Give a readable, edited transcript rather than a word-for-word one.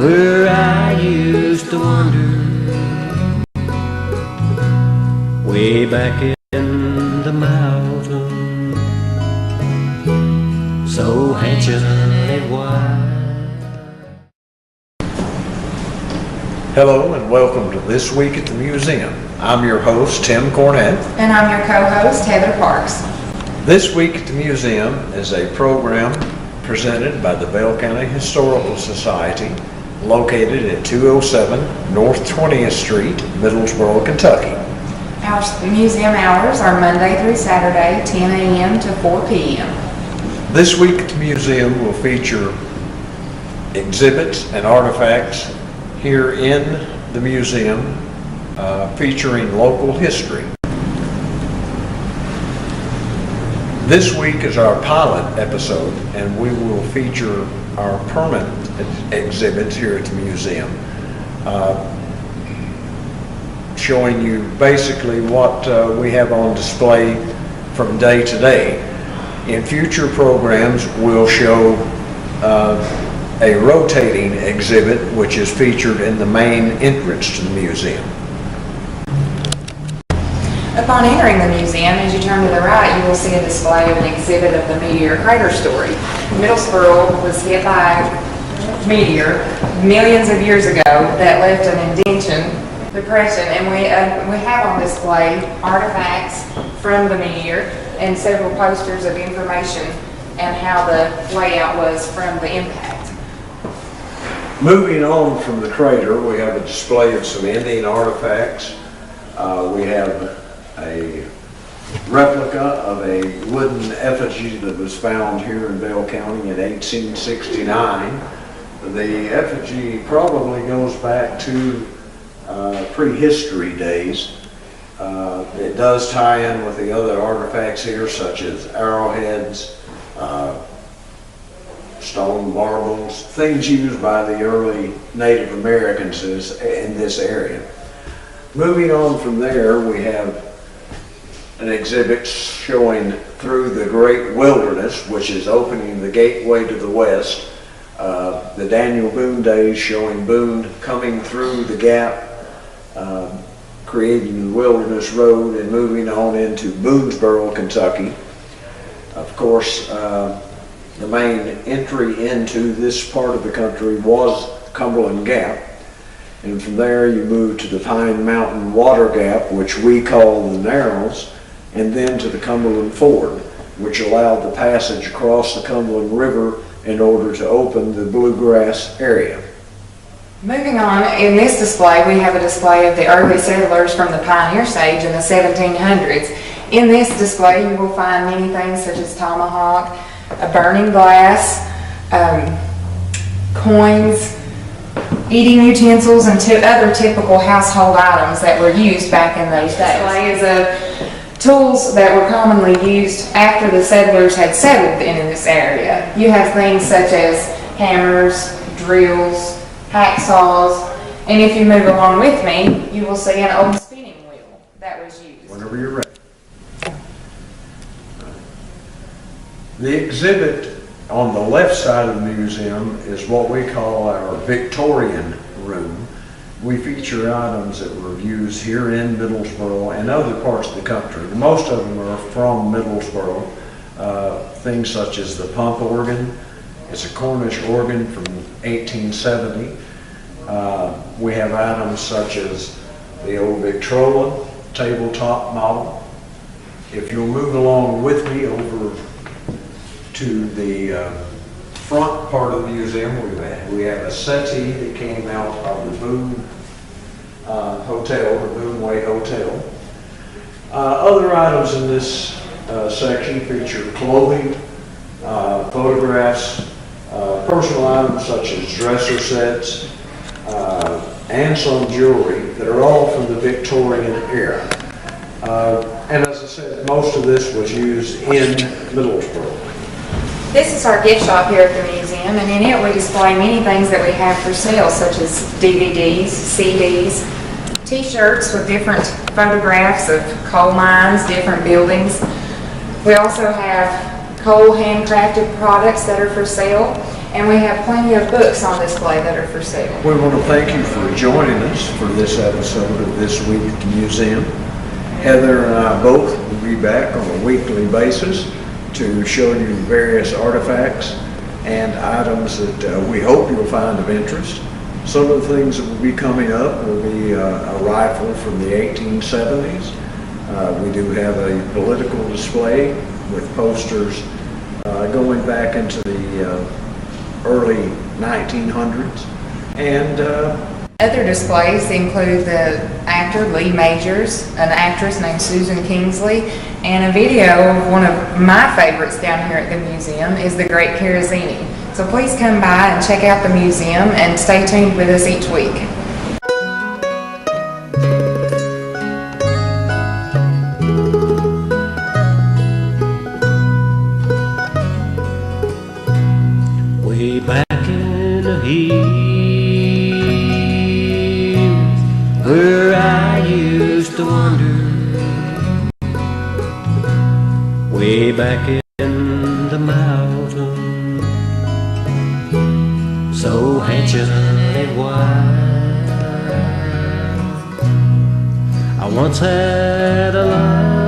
where I used to wander, way back in the mountain, so anciently wide. Hello and welcome to This Week at the Museum. I'm your host, Tim Cornett. And I'm your co-host, Heather Parks. This Week at the Museum is a program presented by the Bell County Historical Society, located at 207 North 20th Street, Middlesboro, Kentucky. Our museum hours are Monday through Saturday, 10 a.m. to 4 p.m. This Week at the Museum will feature exhibits and artifacts here in the museum featuring local history. This week is our pilot episode, and we will feature our permanent exhibits here at the museum, showing you basically what we have on display from day to day. In future programs, we'll show a rotating exhibit which is featured in the main entrance to the museum. Upon entering the museum, as you turn to the right, you will see a display of an exhibit of the meteor crater story. Middlesboro was hit by a meteor millions of years ago that left an depression, and we have on display artifacts from the meteor and several posters of information and how the layout was from the impact. Moving on from the crater, we have a display of some Indian artifacts. We have a replica of a wooden effigy that was found here in Bell County in 1869. The effigy probably goes back to prehistory days. It does tie in with the other artifacts here, such as arrowheads, stone marbles, things used by the early Native Americans in this area. Moving on from there, we have an exhibit showing through the Great Wilderness, which is opening the gateway to the west. The Daniel Boone days, showing Boone coming through the gap, creating the Wilderness Road and moving on into Boonesboro, Kentucky. Of course, the main entry into this part of the country was Cumberland Gap. And from there you move to the Pine Mountain Water Gap, which we call the Narrows, and then to the Cumberland Ford, which allowed the passage across the Cumberland River in order to open the Bluegrass area. Moving on, in this display we have a display of the early settlers from the Pioneer Stage in the 1700s. In this display you will find many things such as tomahawk, a burning glass, coins, eating utensils, and other typical household items that were used back in those days. Display is tools that were commonly used after the settlers had settled in this area. You have things such as hammers, drills, hacksaws, and if you move along with me, you will see an old spinning wheel that was used. Whenever you're ready. The exhibit on the left side of the museum is what we call our Victorian room. We feature items that were used here in Middlesboro and other parts of the country. Most of them are from Middlesboro. Things such as the pump organ. It's a Cornish organ from 1870. We have items such as the old Victrola tabletop model. If you'll move along with me over to the front part of the museum, we have a settee that came out of the Boone Hotel, the Boone Way Hotel. Other items in this section feature clothing, photographs, personal items such as dresser sets, and some jewelry that are all from the Victorian era. And as I said, most of this was used in Middlesboro. This is our gift shop here at the museum, and in it we display many things that we have for sale, such as DVDs, CDs, t-shirts with different photographs of coal mines, different buildings. We also have coal handcrafted products that are for sale, And we have plenty of books on display that are for sale. We want to thank you for joining us for this episode of This Week at the Museum. Heather and I both will be back on a weekly basis to show you various artifacts and items that we hope you'll find of interest. Some of the things that will be coming up will be a rifle from the 1870s. We do have a political display with posters going back into the early 1900s. And Other displays include the actor Lee Majors, an actress named Susan Kingsley, and a video of one of my favorites down here at the museum is The Great Karazini. So please come by and check out the museum and stay tuned with us each week. Way back in the hills where I used to wander, way back in the mountains, so ancient and wild. I once had a life